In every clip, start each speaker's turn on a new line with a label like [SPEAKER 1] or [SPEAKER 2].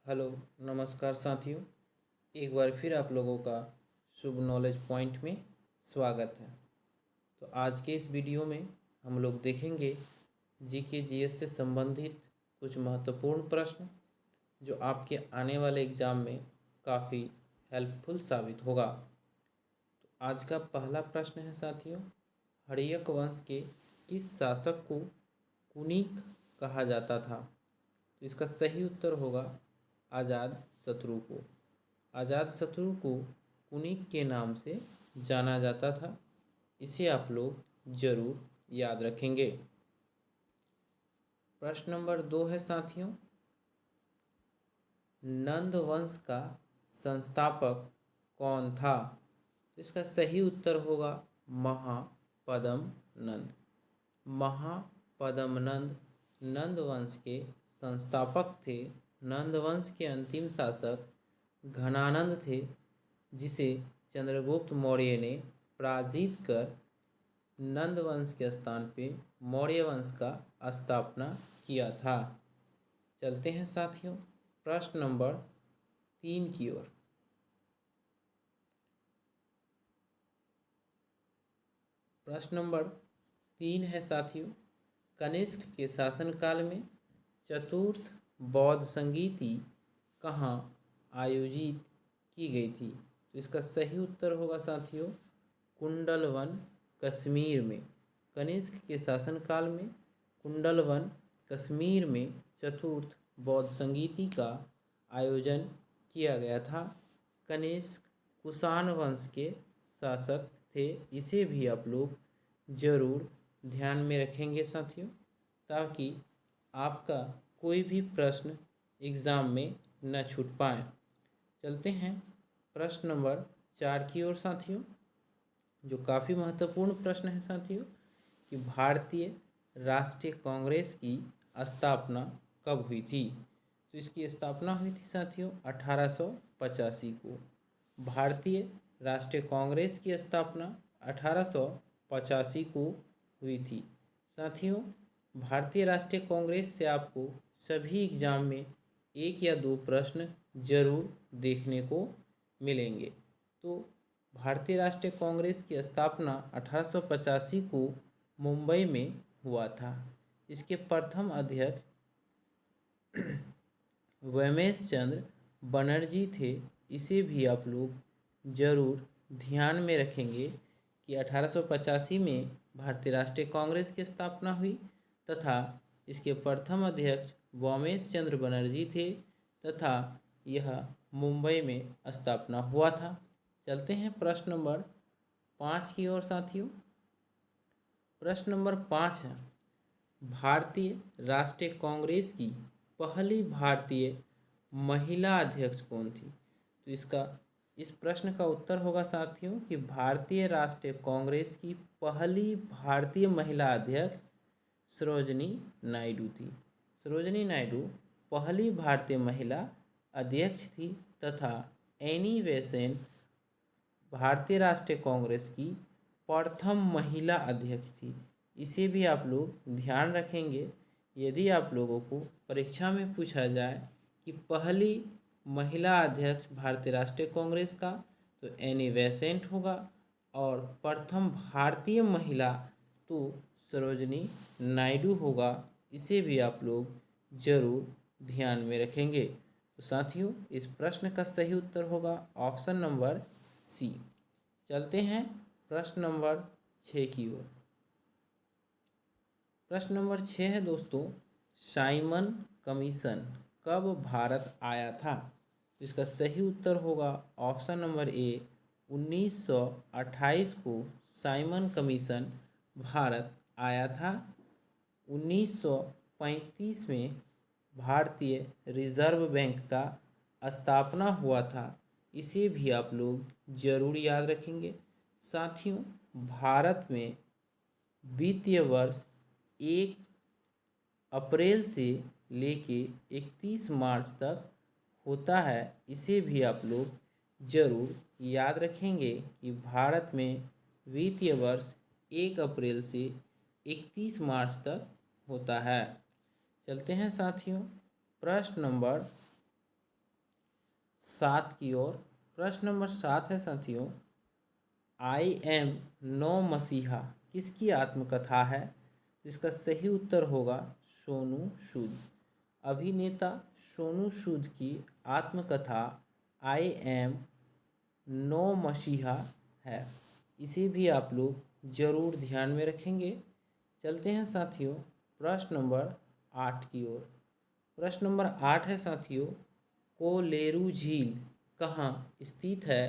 [SPEAKER 1] Hello, नमस्कार साथियों। एक बार फिर आप लोगों का शुभ नॉलेज पॉइंट में स्वागत है। तो आज के इस वीडियो में हम लोग देखेंगे जीके जीएस से संबंधित कुछ महत्वपूर्ण प्रश्न जो आपके आने वाले एग्ज़ाम में काफ़ी हेल्पफुल साबित होगा। तो आज का पहला प्रश्न है साथियों, हर्यक वंश के किस शासक को कुनिक कहा जाता था? तो इसका सही उत्तर होगा अजातशत्रु को। अजातशत्रु को कुनिक के नाम से जाना जाता था। इसे आप लोग जरूर याद रखेंगे। प्रश्न नंबर 2 है साथियों, नंद वंश का संस्थापक कौन था? तो इसका सही उत्तर होगा महापद्म नंद। महापद्म नंद नंद वंश के संस्थापक थे। नंद वंश के अंतिम शासक घनानंद थे, जिसे चंद्रगुप्त मौर्य ने पराजित कर नंद वंश के स्थान पे मौर्य वंश का स्थापना किया था। चलते हैं साथियों प्रश्न नंबर 3 की ओर। प्रश्न नंबर 3 है साथियों, कनिष्क के शासनकाल में चतुर्थ बौद्ध संगीति कहाँ आयोजित की गई थी? तो इसका सही उत्तर होगा साथियों कुंडलवन, कश्मीर में। कनिष्क के शासनकाल में कुंडलवन, कश्मीर में चतुर्थ बौद्ध संगीति का आयोजन किया गया था। कनिष्क कुषाण वंश के शासक थे। इसे भी आप लोग ज़रूर ध्यान में रखेंगे साथियों, ताकि आपका कोई भी प्रश्न एग्ज़ाम में न छूट पाए। चलते हैं प्रश्न नंबर 4 की ओर साथियों, जो काफ़ी महत्वपूर्ण प्रश्न है साथियों, कि भारतीय राष्ट्रीय कांग्रेस की स्थापना कब हुई थी? तो इसकी स्थापना हुई थी साथियों 1885 को। भारतीय राष्ट्रीय कांग्रेस की स्थापना 1885 को हुई थी। साथियों, भारतीय राष्ट्रीय कांग्रेस से आपको सभी एग्जाम में एक या दो प्रश्न जरूर देखने को मिलेंगे। तो भारतीय राष्ट्रीय कांग्रेस की स्थापना 1885 को मुंबई में हुआ था। इसके प्रथम अध्यक्ष व्योमेश चंद्र बनर्जी थे। इसे भी आप लोग जरूर ध्यान में रखेंगे कि 1885 में भारतीय राष्ट्रीय कांग्रेस की स्थापना हुई तथा इसके प्रथम अध्यक्ष व्योमेश चंद्र बनर्जी थे तथा यह मुंबई में स्थापना हुआ था। चलते हैं प्रश्न नंबर 5 की ओर साथियों। प्रश्न नंबर 5 है, भारतीय राष्ट्रीय कांग्रेस की पहली भारतीय महिला अध्यक्ष कौन थी? तो इस प्रश्न का उत्तर होगा साथियों कि भारतीय राष्ट्रीय कांग्रेस की पहली भारतीय महिला अध्यक्ष सरोजिनी नायडू थी। सरोजिनी नायडू पहली भारतीय महिला अध्यक्ष थी तथा एनी बेसेंट भारतीय राष्ट्रीय कांग्रेस की प्रथम महिला अध्यक्ष थी। इसे भी आप लोग ध्यान रखेंगे। यदि आप लोगों को परीक्षा में पूछा जाए कि पहली महिला अध्यक्ष भारतीय राष्ट्रीय कांग्रेस का, तो एनी बेसेंट होगा और प्रथम भारतीय महिला तो सरोजिनी नायडू होगा। इसे भी आप लोग जरूर ध्यान में रखेंगे। तो साथियों, इस प्रश्न का सही उत्तर होगा ऑप्शन नंबर सी। चलते हैं प्रश्न नंबर 6 की ओर। प्रश्न नंबर 6 है दोस्तों, साइमन कमीशन कब भारत आया था? इसका सही उत्तर होगा ऑप्शन नंबर ए 1928 को साइमन कमीशन भारत आया था। 1935 में भारतीय रिजर्व बैंक का स्थापना हुआ था। इसे भी आप लोग जरूर याद रखेंगे। साथियों, भारत में वित्तीय वर्ष 1 अप्रैल से लेके 31 मार्च तक होता है। इसे भी आप लोग जरूर याद रखेंगे कि भारत में वित्तीय वर्ष 1 अप्रैल से 31 मार्च तक होता है। चलते हैं साथियों प्रश्न नंबर 7 की ओर। प्रश्न नंबर 7 है साथियों, आई एम नो मसीहा किसकी आत्मकथा है? तो इसका सही उत्तर होगा सोनू सूद। अभिनेता सोनू सूद की आत्मकथा आई एम नो मसीहा है। इसे भी आप लोग जरूर ध्यान में रखेंगे। चलते हैं साथियों प्रश्न नंबर 8 की ओर। प्रश्न नंबर 8 है साथियों, कोलेरू झील कहाँ स्थित है?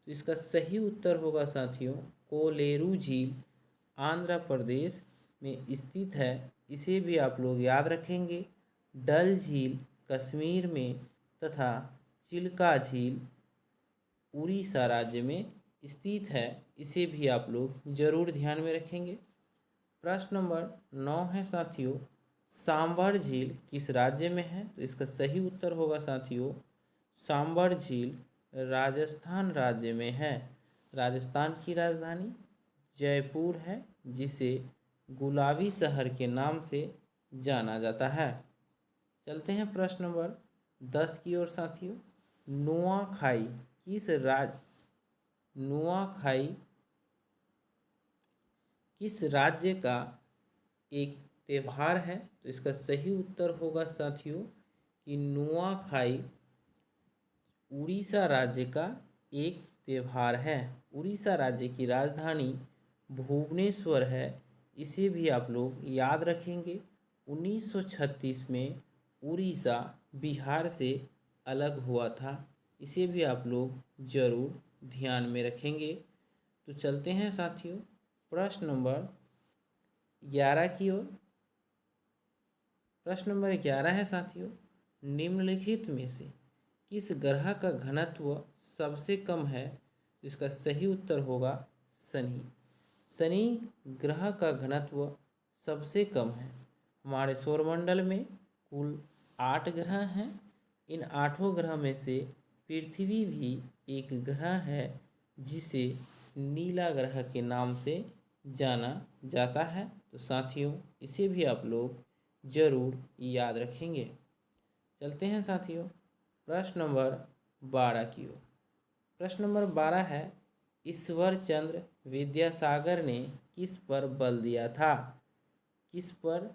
[SPEAKER 1] तो इसका सही उत्तर होगा साथियों, कोलेरू झील आंध्र प्रदेश में स्थित है। इसे भी आप लोग याद रखेंगे। डल झील कश्मीर में तथा चिल्का झील उड़ीसा राज्य में स्थित है। इसे भी आप लोग जरूर ध्यान में रखेंगे। प्रश्न नंबर 9 है साथियों, सांबर झील किस राज्य में है? तो इसका सही उत्तर होगा साथियों, सांबर झील राजस्थान राज्य में है। राजस्थान की राजधानी जयपुर है, जिसे गुलाबी शहर के नाम से जाना जाता है। चलते हैं प्रश्न नंबर 10 की ओर साथियों, नुआखाई किस राज्य का एक त्यौहार है? तो इसका सही उत्तर होगा साथियों कि नुआखाई उड़ीसा राज्य का एक त्यौहार है। उड़ीसा राज्य की राजधानी भुवनेश्वर है। इसे भी आप लोग याद रखेंगे। 1936 में उड़ीसा बिहार से अलग हुआ था। इसे भी आप लोग जरूर ध्यान में रखेंगे। तो चलते हैं साथियों प्रश्न नंबर 11 की ओर। प्रश्न नंबर 11 है साथियों, निम्नलिखित में से किस ग्रह का घनत्व सबसे कम है? इसका सही उत्तर होगा शनि। शनि ग्रह का घनत्व सबसे कम है। हमारे सौरमंडल में कुल 8 ग्रह हैं। इन 8 ग्रह में से पृथ्वी भी एक ग्रह है, जिसे नीला ग्रह के नाम से जाना जाता है। तो साथियों इसे भी आप लोग जरूर याद रखेंगे। चलते हैं साथियों प्रश्न नंबर 12 की ओर। प्रश्न नंबर 12 है, ईश्वर चंद्र विद्यासागर ने किस पर बल दिया था? किस पर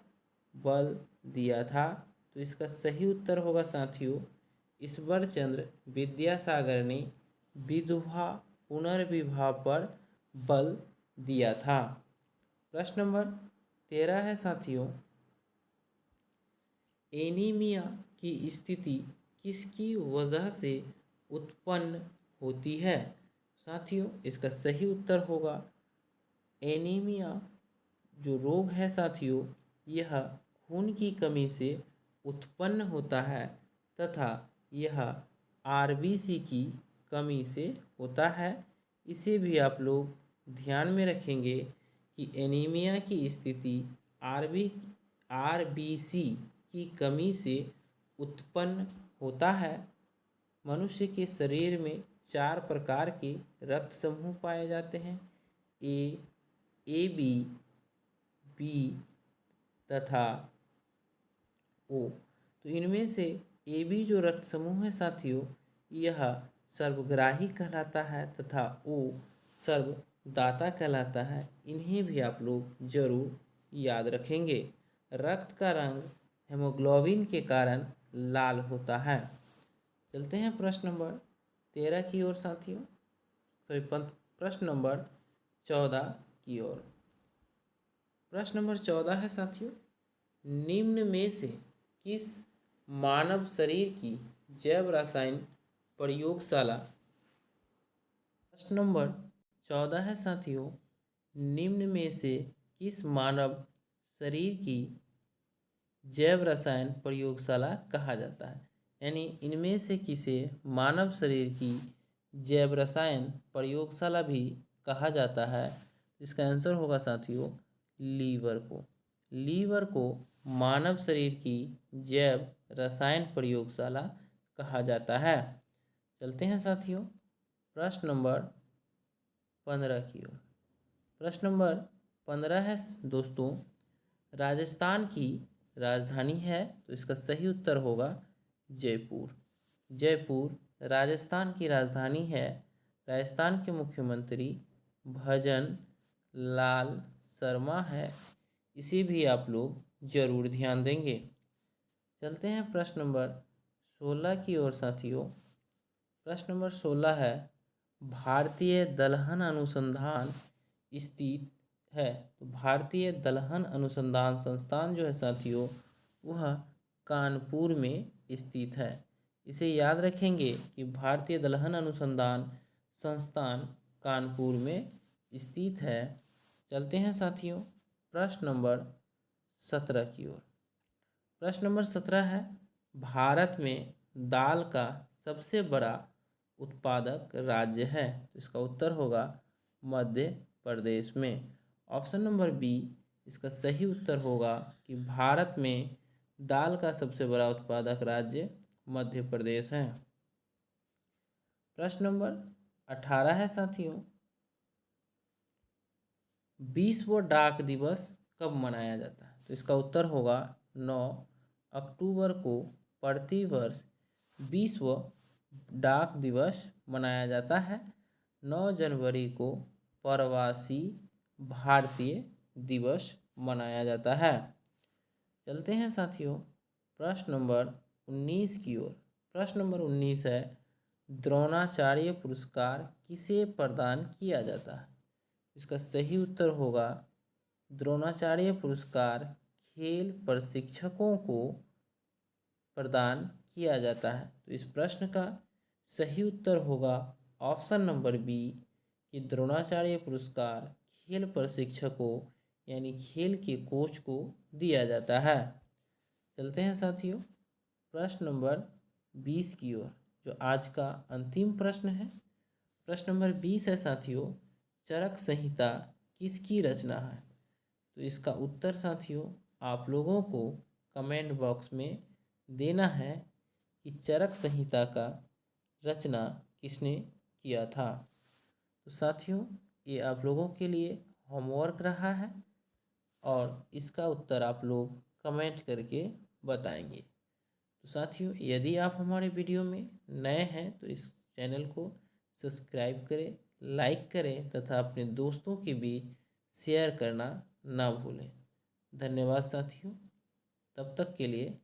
[SPEAKER 1] बल दिया था? तो इसका सही उत्तर होगा साथियों, ईश्वर चंद्र विद्यासागर ने विधवा पुनर्विवाह पर बल दिया था। प्रश्न नंबर 13 है साथियों, एनीमिया की स्थिति किसकी वजह से उत्पन्न होती है? साथियों इसका सही उत्तर होगा, एनीमिया जो रोग है साथियों, यह खून की कमी से उत्पन्न होता है तथा यह आरबीसी की कमी से होता है। इसे भी आप लोग ध्यान में रखेंगे कि एनीमिया की स्थिति आरबीसी की कमी से उत्पन्न होता है। मनुष्य के शरीर में 4 प्रकार के रक्त समूह पाए जाते हैं, ए बी बी तथा ओ। तो इनमें से ए बी जो रक्त समूह है साथियों, यह सर्वग्राही कहलाता है तथा ओ सर्वदाता कहलाता है। इन्हें भी आप लोग जरूर याद रखेंगे। रक्त का रंग हेमोग्लोबिन के कारण लाल होता है। चलते हैं प्रश्न नंबर 13 की ओर साथियों, प्रश्न नंबर 14 की ओर। प्रश्न नंबर 14 है साथियों, निम्न में से किस मानव शरीर की जैव रसायन प्रयोगशाला? प्रश्न नंबर 14 है साथियों, निम्न में से किस मानव शरीर की जैव रसायन प्रयोगशाला कहा जाता है? यानी इनमें से किसे मानव शरीर की जैव रसायन प्रयोगशाला भी कहा जाता है? इसका आंसर होगा साथियों लीवर को। लीवर को मानव शरीर की जैव रसायन प्रयोगशाला कहा जाता है। चलते हैं साथियों प्रश्न नंबर 15 की ओर। प्रश्न नंबर 15 है दोस्तों, राजस्थान की राजधानी है, तो इसका सही उत्तर होगा जयपुर। जयपुर राजस्थान की राजधानी है। राजस्थान के मुख्यमंत्री भजन लाल शर्मा है। इसे भी आप लोग जरूर ध्यान देंगे। चलते हैं प्रश्न नंबर 16 की ओर साथियों। प्रश्न नंबर 16 है, भारतीय दलहन अनुसंधान स्थित है। तो भारतीय दलहन अनुसंधान संस्थान जो है साथियों, वह कानपुर में स्थित है। इसे याद रखेंगे कि भारतीय दलहन अनुसंधान संस्थान कानपुर में स्थित है। चलते हैं साथियों प्रश्न नंबर 17 की ओर। प्रश्न नंबर 17 है, भारत में दाल का सबसे बड़ा उत्पादक राज्य है। तो इसका उत्तर होगा मध्य प्रदेश में। ऑप्शन नंबर बी इसका सही उत्तर होगा कि भारत में दाल का सबसे बड़ा उत्पादक राज्य मध्य प्रदेश है। प्रश्न नंबर 18 है साथियों, विश्व डाक दिवस कब मनाया जाता है। तो इसका उत्तर होगा 9 अक्टूबर को प्रति वर्ष विश्व डाक दिवस मनाया जाता है। 9 जनवरी को प्रवासी भारतीय दिवस मनाया जाता है। चलते हैं साथियों प्रश्न नंबर 19 की ओर। प्रश्न नंबर 19 है, द्रोणाचार्य पुरस्कार किसे प्रदान किया जाता है। इसका सही उत्तर होगा द्रोणाचार्य पुरस्कार खेल प्रशिक्षकों को प्रदान किया जाता है। तो इस प्रश्न का सही उत्तर होगा ऑप्शन नंबर बी कि द्रोणाचार्य पुरस्कार खेल प्रशिक्षकों यानी खेल के कोच को दिया जाता है। चलते हैं साथियों प्रश्न नंबर 20 की ओर, जो आज का अंतिम प्रश्न है। प्रश्न नंबर 20 है साथियों, चरक संहिता किसकी रचना है। तो इसका उत्तर साथियों आप लोगों को कमेंट बॉक्स में देना है कि चरक संहिता का रचना किसने किया था। तो साथियों ये आप लोगों के लिए होमवर्क रहा है और इसका उत्तर आप लोग कमेंट करके बताएंगे। तो साथियों यदि आप हमारे वीडियो में नए हैं तो इस चैनल को सब्सक्राइब करें, लाइक करें तथा अपने दोस्तों के बीच शेयर करना ना भूलें। धन्यवाद साथियों, तब तक के लिए